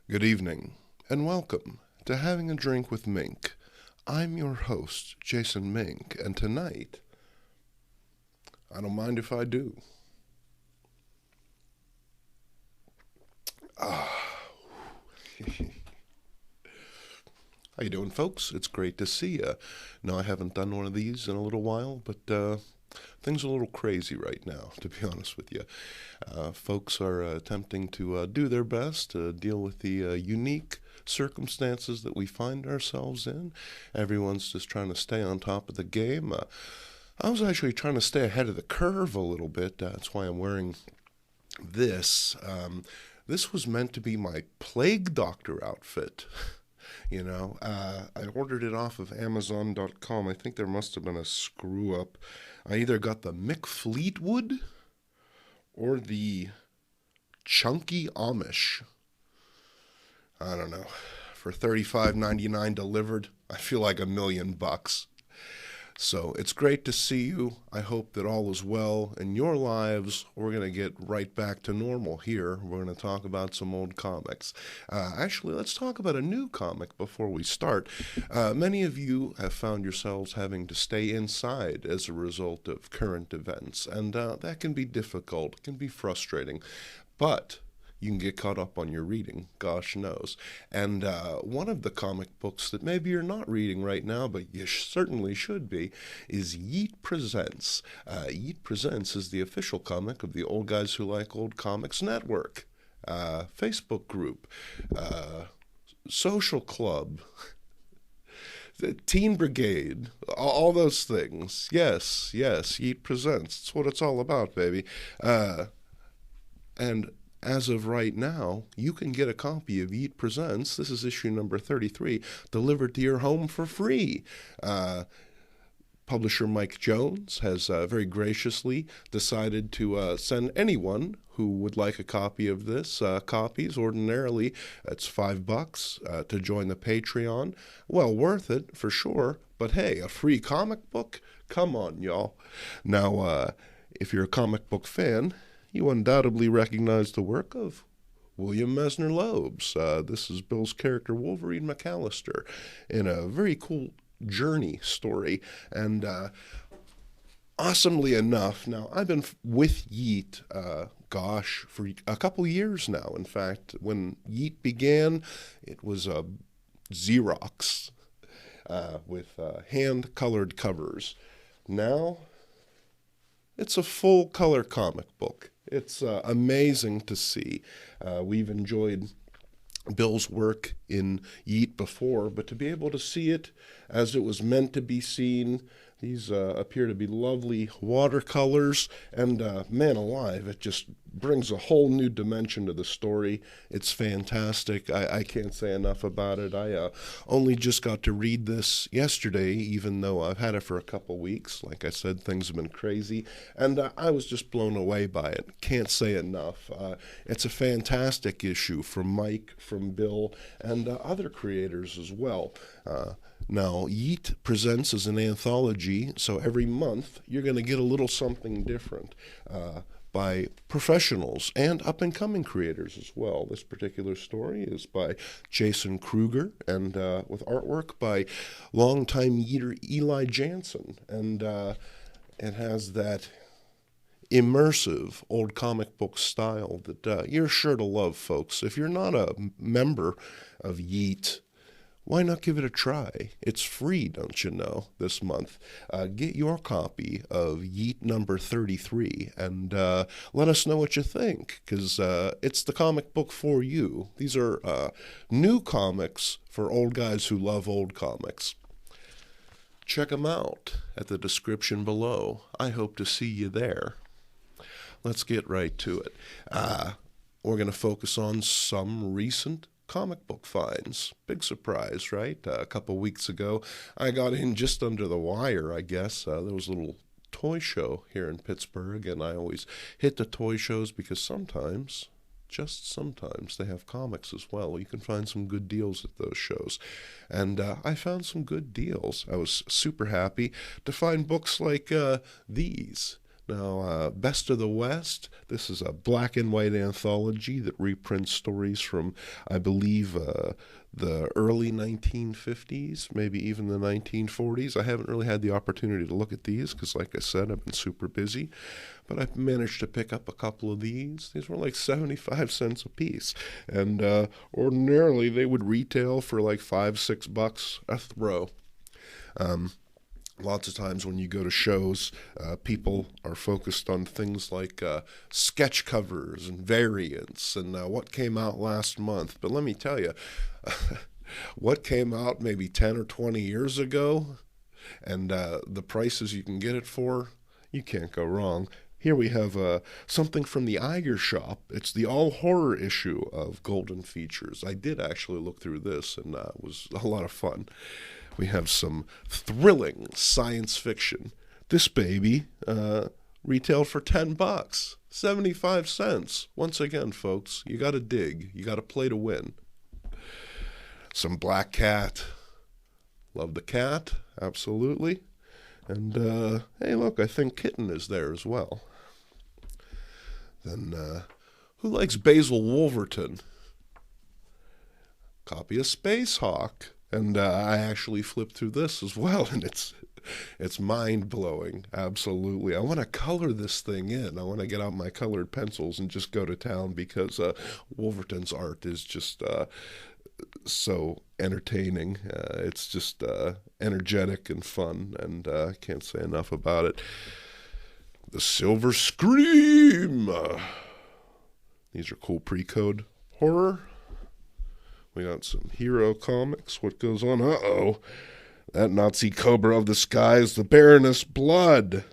Good evening, and welcome to Having a Drink with Mink. I'm your host, Jason Mink, and tonight, I don't mind if I do. How you doing, folks? It's great to see you. No, I haven't done one of these in a little while, but things are a little crazy right now, to be honest with you. Folks are attempting to do their best to deal with the unique circumstances that we find ourselves in. Everyone's just trying to stay on top of the game. I was actually trying to stay ahead of the curve a little bit. That's why I'm wearing this. This was meant to be my plague doctor outfit. I ordered it off of Amazon.com. I think there must have been a screw up. I either got the Mick Fleetwood or the Chunky Amish. I don't know. For $35.99 delivered, I feel like $1,000,000. So it's great to see you. I hope that all is well in your lives. We're going to get right back to normal here. We're going to talk about some old comics. Actually, let's talk about a new comic before we start. Many of you have found yourselves having to stay inside as a result of current events, and that can be difficult, can be frustrating. But you can get caught up on your reading, gosh knows. And one of the comic books that maybe you're not reading right now, but you certainly should be, is Yeet Presents. Yeet Presents is the official comic of the Old Guys Who Like Old Comics Network, Facebook group, social club, the Teen Brigade, all those things. Yes, Yeet Presents. That's what it's all about, baby. And as of right now, you can get a copy of Yeet Presents, this is issue number 33, delivered to your home for free. Publisher Mike Jones has very graciously decided to send anyone who would like a copy of this copies. Ordinarily, it's $5 to join the Patreon. Well worth it, for sure. But hey, a free comic book? Come on, y'all. Now, if you're a comic book fan, you undoubtedly recognize the work of William Mesner Loebs. This is Bill's character Wolverine McAllister in a very cool journey story. And awesomely enough, now I've been with Yeet, for a couple years now. In fact, when Yeet began, it was a Xerox with hand-colored covers. Now, it's a full-color comic book. It's amazing to see. We've enjoyed Bill's work in Yeet before, but to be able to see it as it was meant to be seen, these appear to be lovely watercolors, and man alive, it just brings a whole new dimension to the story. It's fantastic. I can't say enough about it. I only just got to read this yesterday, even though I've had it for a couple weeks. Like I said, things have been crazy, and I was just blown away by it. Can't say enough. It's a fantastic issue from Mike, from Bill, and other creators as well. Now, Yeet Presents is an anthology, so every month you're going to get a little something different by professionals and up-and-coming creators as well. This particular story is by Jason Kruger and with artwork by longtime Yeeter Eli Jansen. And it has that immersive old comic book style that you're sure to love, folks. If you're not a member of Yeet, why not give it a try? It's free, don't you know, this month. Get your copy of Yeet number 33 and let us know what you think, because it's the comic book for you. These are new comics for old guys who love old comics. Check them out at the description below. I hope to see you there. Let's get right to it. We're going to focus on some recent comic book finds. Big surprise, right? A couple weeks ago, I got in just under the wire, I guess. There was a little toy show here in Pittsburgh, and I always hit the toy shows because sometimes, just sometimes, they have comics as well. You can find some good deals at those shows. And I found some good deals. I was super happy to find books like these. Now, Best of the West, this is a black and white anthology that reprints stories from, I believe, the early 1950s, maybe even the 1940s. I haven't really had the opportunity to look at these because, like I said, I've been super busy. But I've managed to pick up a couple of these. These were like 75 cents a piece. And ordinarily, they would retail for like $5-6 a throw. Lots of times when you go to shows, people are focused on things like sketch covers and variants and what came out last month. But let me tell you, what came out maybe 10 or 20 years ago and the prices you can get it for, you can't go wrong. Here we have something from the Iger shop. It's the all-horror issue of Golden Features. I did actually look through this, and it was a lot of fun. We have some thrilling science fiction. This baby retailed for $10, 75 cents. Once again, folks, you got to dig. You got to play to win. Some Black Cat. Love the cat, absolutely. And, hey, look, I think Kitten is there as well. Then, who likes Basil Wolverton? Copy of Space Hawk. And I actually flipped through this as well, and it's mind-blowing, absolutely. I want to color this thing in. I want to get out my colored pencils and just go to town because Wolverton's art is just so entertaining. It's just energetic and fun, and I can't say enough about it. The Silver Scream! These are cool pre-code horror. We got some Hero Comics. What goes on? Uh-oh. That Nazi Cobra of the sky is the Baroness Blood.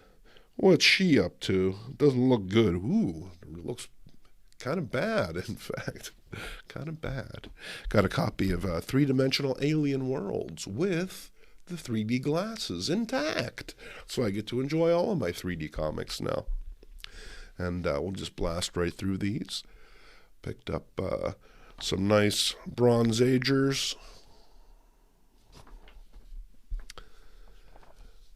What's she up to? Doesn't look good. Ooh, it looks kind of bad, in fact. Kind of bad. Got a copy of Three-Dimensional Alien Worlds with the 3D glasses intact. So I get to enjoy all of my 3D comics now. And we'll just blast right through these. Picked up some nice Bronze Agers.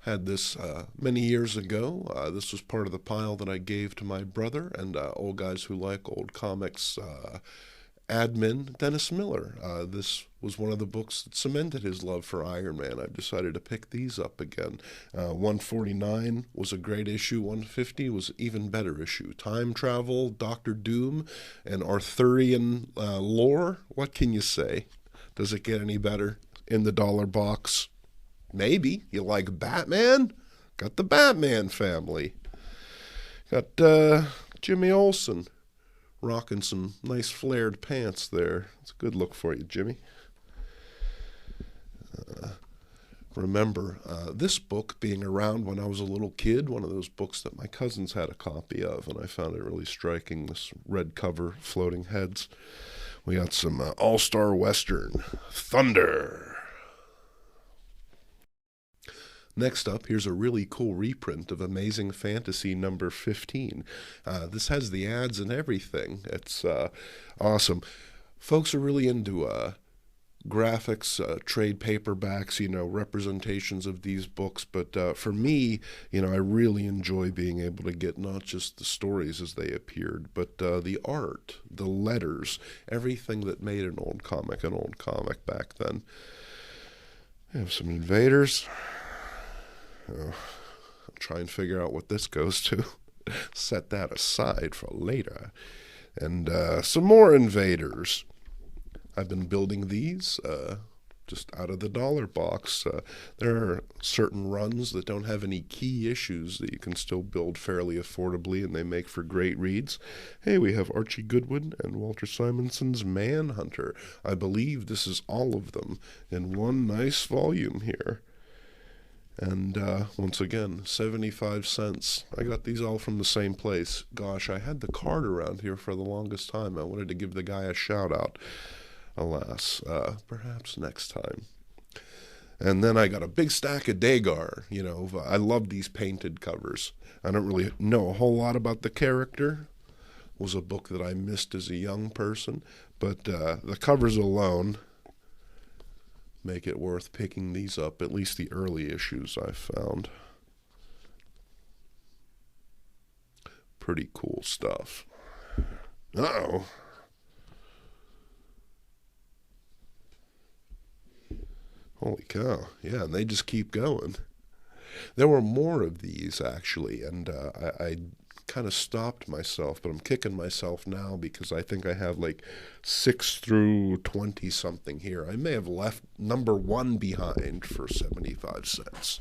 Had this many years ago. This was part of the pile that I gave to my brother and old guys who like old comics admin, Dennis Miller. This was one of the books that cemented his love for Iron Man. I've decided to pick these up again. 149 was a great issue. 150 was an even better issue. Time travel, Doctor Doom, and Arthurian lore. What can you say? Does it get any better? In the dollar box? Maybe. You like Batman? Got the Batman family. Got Jimmy Olsen. Rocking some nice flared pants there. It's a good look for you, Jimmy. Remember this book being around when I was a little kid, one of those books that my cousins had a copy of, and I found it really striking, this red cover, floating heads. We got some All-Star Western, Thunder. Next up, here's a really cool reprint of Amazing Fantasy number 15. This has the ads and everything. It's awesome. Folks are really into graphics, trade paperbacks, representations of these books. But for me, I really enjoy being able to get not just the stories as they appeared, but the art, the letters, everything that made an old comic back then. We have some Invaders. I'll try and figure out what this goes to. Set that aside for later. And some more Invaders. I've been building these just out of the dollar box. There are certain runs that don't have any key issues that you can still build fairly affordably, and they make for great reads. Hey, we have Archie Goodwin and Walter Simonson's Manhunter. I believe this is all of them in one nice volume here. And once again, 75 cents. I got these all from the same place. Gosh, I had the card around here for the longest time. I wanted to give the guy a shout out. Alas, perhaps next time. And then I got a big stack of Dagar. I love these painted covers. I don't really know a whole lot about the character. It was a book that I missed as a young person. But the covers alone make it worth picking these up, at least the early issues I've found. pretty cool stuff. Uh-oh. Holy cow. Yeah, and they just keep going. There were more of these, actually, and I kind of stopped myself, but I'm kicking myself now because I think I have like 6 through 20 something here. I may have left number 1 behind for 75 cents.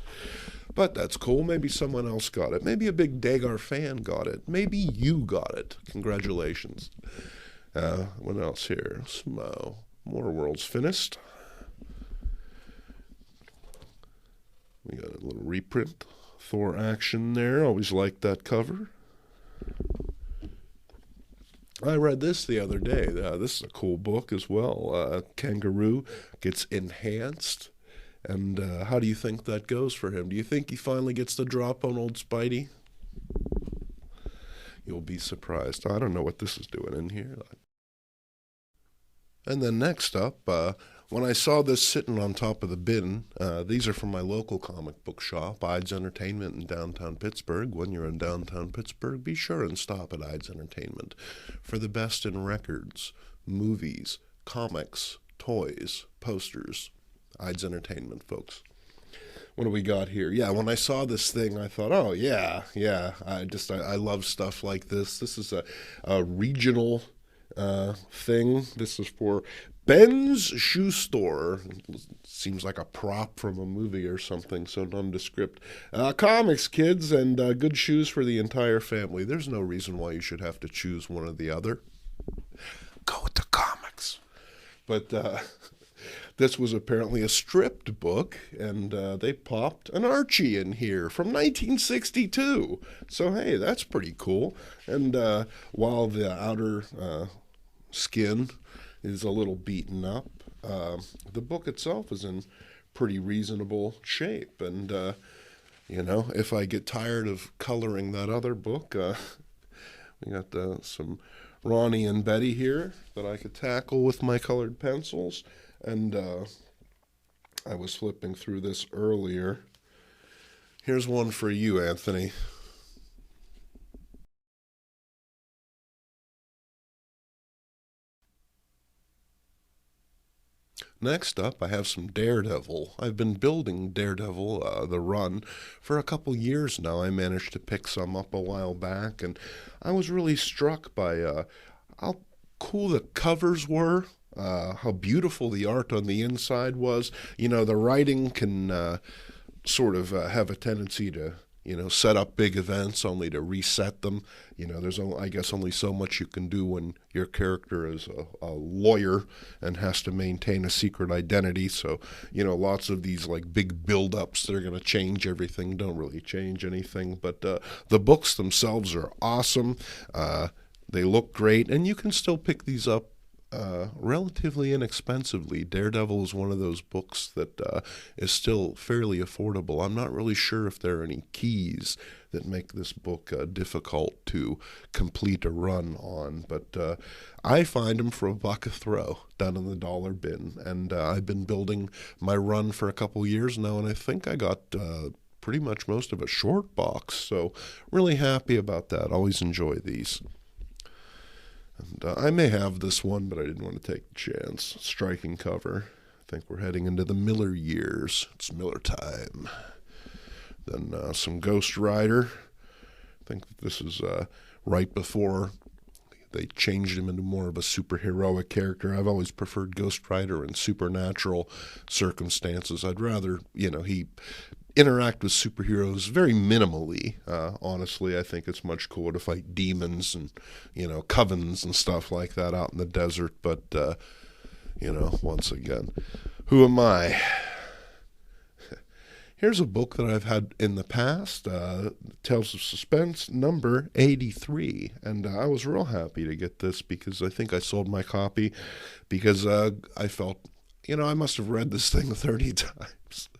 But that's cool. Maybe someone else got it. Maybe a big Dagar fan got it. Maybe you got it. Congratulations. What else here? Some more World's Finished. We got a little reprint. Thor action there. Always liked that cover. I read this the other day. This is a cool book as well. Kangaroo gets enhanced. And how do you think that goes for him? Do you think he finally gets the drop on old Spidey? You'll be surprised. I don't know what this is doing in here. And then next up, when I saw this sitting on top of the bin, these are from my local comic book shop, Ides Entertainment in downtown Pittsburgh. When you're in downtown Pittsburgh, be sure and stop at Ides Entertainment for the best in records, movies, comics, toys, posters. Ides Entertainment, folks. What do we got here? Yeah, when I saw this thing, I thought, oh, yeah. I love stuff like this. This is a regional thing. This is for Ben's Shoe Store. Seems like a prop from a movie or something, so nondescript. Comics, kids, and good shoes for the entire family. There's no reason why you should have to choose one or the other. Go with the comics. But this was apparently a stripped book, and they popped an Archie in here from 1962. So, hey, that's pretty cool. And while the outer skin is a little beaten up, the book itself is in pretty reasonable shape. And, if I get tired of coloring that other book, we got some Ronnie and Betty here that I could tackle with my colored pencils. And I was flipping through this earlier. Here's one for you, Anthony. Next up, I have some Daredevil. I've been building Daredevil, the run, for a couple years now. I managed to pick some up a while back, and I was really struck by how cool the covers were. How beautiful the art on the inside was. The writing can sort of have a tendency to, set up big events only to reset them. There's, I guess, only so much you can do when your character is a lawyer and has to maintain a secret identity. So, lots of these like big build-ups that are going to change everything don't really change anything. But the books themselves are awesome. They look great, and you can still pick these up relatively inexpensively. Daredevil is one of those books that is still fairly affordable. I'm not really sure if there are any keys that make this book difficult to complete a run on, but I find them for $1 a throw down in the dollar bin, and I've been building my run for a couple years now, and I think I got pretty much most of a short box, so really happy about that. Always enjoy these. And I may have this one, but I didn't want to take a chance. Striking cover. I think we're heading into the Miller years. It's Miller time. Then some Ghost Rider. I think that this is right before they changed him into more of a superheroic character. I've always preferred Ghost Rider in supernatural circumstances. I'd rather, he interact with superheroes very minimally. Honestly, I think it's much cooler to fight demons and, covens and stuff like that out in the desert. But, once again, who am I? Here's a book that I've had in the past, Tales of Suspense, number 83. And I was real happy to get this because I think I sold my copy because I felt, I must have read this thing 30 times.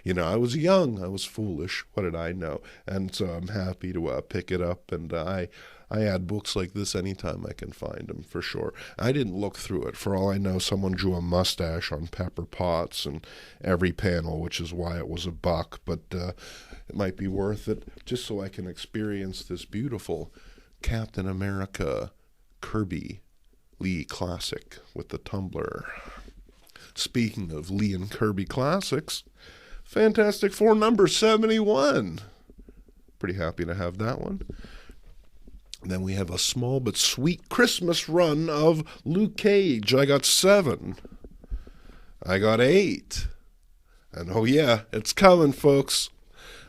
I was young, I was foolish, what did I know? And so I'm happy to pick it up, and I add books like this anytime I can find them, for sure. I didn't look through it. For all I know, someone drew a mustache on Pepper Potts in every panel, which is why it was $1, but it might be worth it just so I can experience this beautiful Captain America Kirby Lee Classic with the tumbler. Speaking of Lee and Kirby classics, Fantastic Four number 71. Pretty happy to have that one. And then we have a small but sweet Christmas run of Luke Cage. I got 7. I got 8. And oh yeah, it's coming, folks.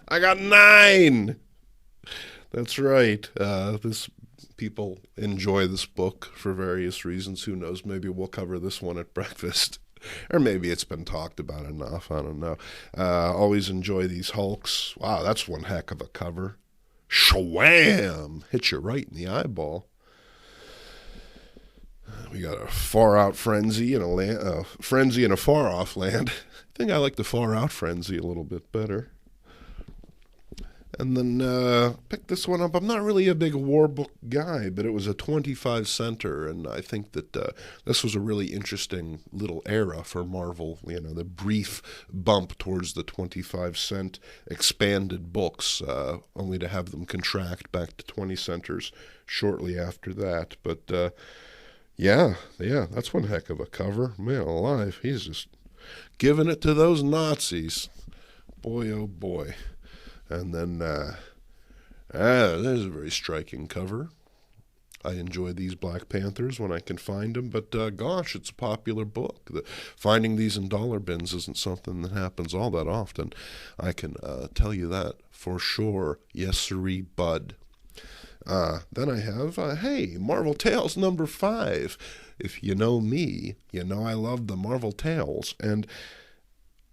I got 9. That's right. People enjoy this book for various reasons. Who knows? Maybe we'll cover this one at breakfast. Or maybe it's been talked about enough. I don't know. Always enjoy these Hulks. Wow, that's one heck of a cover. Shwam! Hit you right in the eyeball. We got a far-out frenzy and a frenzy in a far-off land. I think I like the far-out frenzy a little bit better. And then picked this one up. I'm not really a big war book guy, but it was a 25-center, and I think that this was a really interesting little era for Marvel. You know, the brief bump towards the 25-cent expanded books, only to have them contract back to 20 centers shortly after that. But yeah, that's one heck of a cover. Man alive, he's just giving it to those Nazis. Boy, oh boy. And then, there's a very striking cover. I enjoy these Black Panthers when I can find them, but gosh, it's a popular book. Finding these in dollar bins isn't something that happens all that often. I can tell you that for sure. Yes, sirree, bud. Then I have, Marvel Tales number 5. If you know me, you know I love the Marvel Tales, and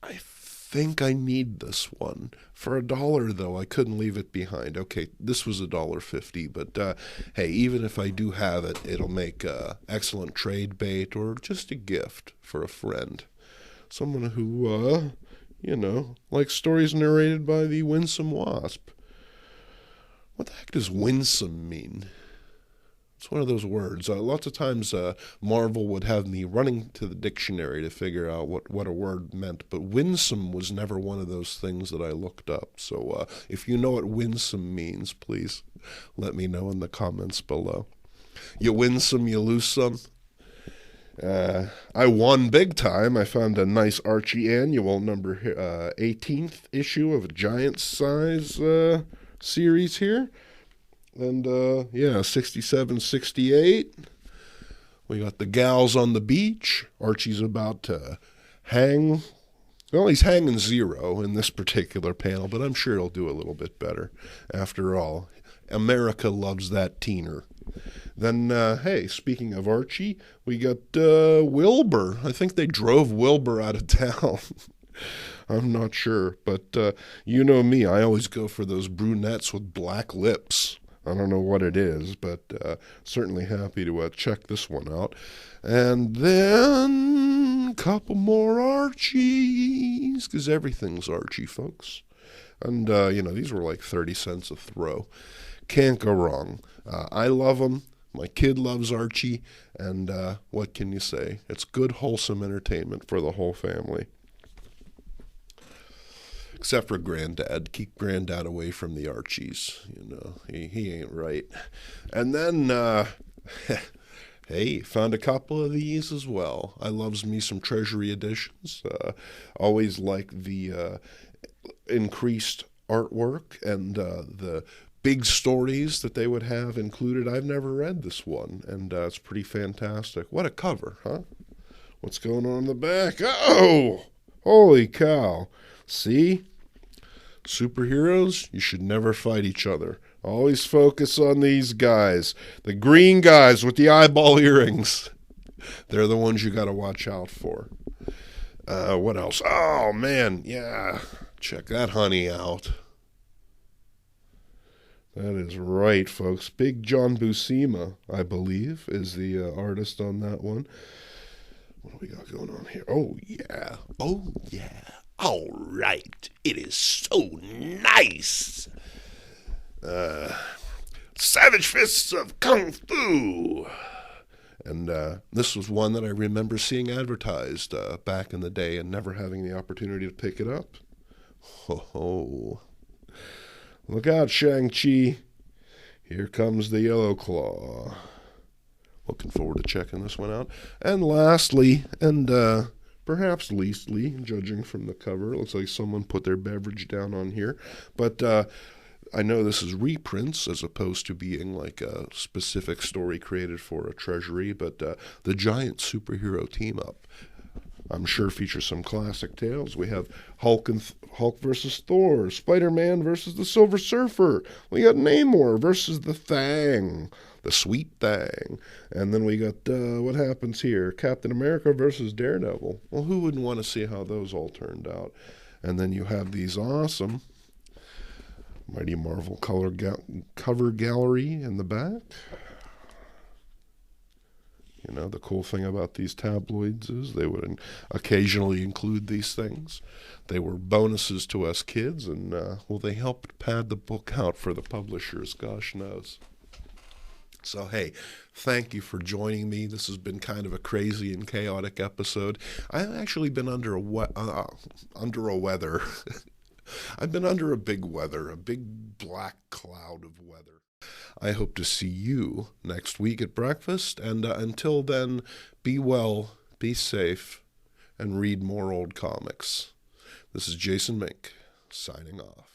I think I need this one. For $1, though, I couldn't leave it behind. Okay, this was $1.50, but hey, even if I do have it, it'll make excellent trade bait or just a gift for a friend. Someone who, likes stories narrated by the Winsome Wasp. What the heck does winsome mean? It's one of those words. Lots of times Marvel would have me running to the dictionary to figure out what a word meant, but winsome was never one of those things that I looked up. So if you know what winsome means, please let me know in the comments below. You win some, you lose some. I won big time. I found a nice Archie annual number 18th issue of a giant size series here. And, 67, 68. We got the gals on the beach. Archie's about to hang. Well, he's hanging 0 in this particular panel, but I'm sure he'll do a little bit better. After all, America loves that teener. Then, speaking of Archie, we got Wilbur. I think they drove Wilbur out of town. I'm not sure, but you know me. I always go for those brunettes with black lips. I don't know what it is, but certainly happy to check this one out. And then a couple more Archies, because everything's Archie, folks. And, these were like 30 cents a throw. Can't go wrong. I love them. My kid loves Archie. And what can you say? It's good, wholesome entertainment for the whole family. Except for Granddad. Keep Granddad away from the Archies. He ain't right. And then, found a couple of these as well. I loves me some Treasury editions. Always like the increased artwork and the big stories that they would have included. I've never read this one, and it's pretty fantastic. What a cover, huh? What's going on in the back? Oh! Holy cow. See? Superheroes, you should never fight each other. Always focus on these guys. The green guys with the eyeball earrings. They're the ones you got to watch out for. What else? Oh, man. Yeah. Check that honey out. That is right, folks. Big John Buscema, I believe, is the artist on that one. What do we got going on here? Oh, yeah. Oh, yeah. All right. It is so nice. Savage Fists of Kung Fu. And this was one that I remember seeing advertised back in the day and never having the opportunity to pick it up. Ho ho. Look out, Shang-Chi. Here comes the Yellow Claw. Looking forward to checking this one out. And lastly, and perhaps leastly, judging from the cover, it looks like someone put their beverage down on here. But I know this is reprints as opposed to being like a specific story created for a treasury, but the giant superhero team-up, I'm sure, features some classic tales. We have Hulk versus Thor, Spider-Man versus the Silver Surfer. We got Namor versus the Thang, the Sweet Thang. And then we got, what happens here? Captain America versus Daredevil. Well, who wouldn't want to see how those all turned out? And then you have these awesome Mighty Marvel cover gallery in the back. You know, the cool thing about these tabloids is they would occasionally include these things. They were bonuses to us kids, and, well, they helped pad the book out for the publishers, gosh knows. So, hey, thank you for joining me. This has been kind of a crazy and chaotic episode. I've actually been under a weather. I've been under a big black cloud of weather. I hope to see you next week at breakfast, and until then, be well, be safe, and read more old comics. This is Jason Mink, signing off.